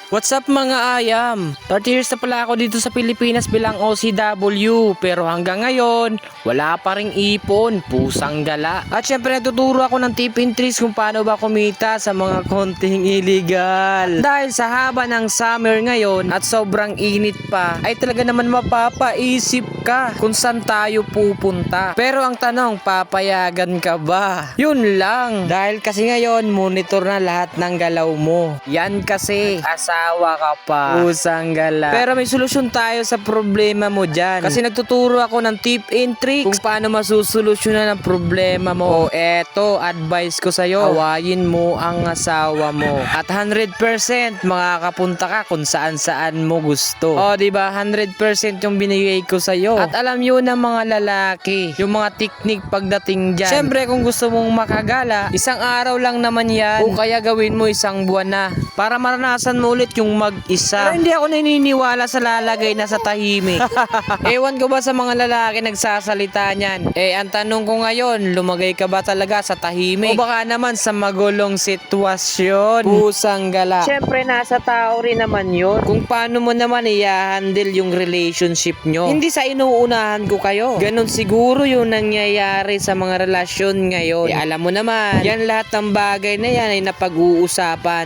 What's up mga ayam? 30 years na pala ako dito sa Pilipinas bilang OCW, pero hanggang ngayon wala pa ring ipon, pusang gala. At syempre natuturo ako ng tip and tricks kung paano ba kumita sa mga konting illegal. Dahil sa haba ng summer ngayon at sobrang init pa, ay talaga naman mapapaisip ka kung saan tayo pupunta. Pero ang tanong, papayagan ka ba? Yun lang. Dahil kasi ngayon monitor na lahat ng galaw mo. Yan kasi asawa ka pa, pusang gala. Pero may solusyon tayo sa problema mo dyan. Kasi nagtuturo ako ng tip and tricks kung paano masusolusyonan ang problema mo. O eto, advice ko sa'yo, awayin mo ang asawa mo. At 100% makakapunta ka kung saan mo gusto. O diba, 100% yung binigay ko sa'yo. At alam yun ng mga lalaki, yung mga technique pagdating dyan. Siyempre kung gusto mong makagala, isang araw lang naman yan. O kaya gawin mo isang buwan na para maranasan mo ulit yung mag-isa. Pero hindi ako naniniwala sa lalagay na sa tahimik. Ewan ko ba sa mga lalaki nagsasalita niyan? Ang tanong ko ngayon, lumagay ka ba talaga sa tahimik? O baka naman sa magulong sitwasyon? Pusang gala. Siyempre nasa tao rin naman yun. Kung paano mo naman i-handle yung relationship nyo. Hindi sa inuunahan ko kayo. Ganon siguro yung nangyayari sa mga relasyon ngayon. Alam mo naman, yan lahat ng bagay na yan ay napag-uusapan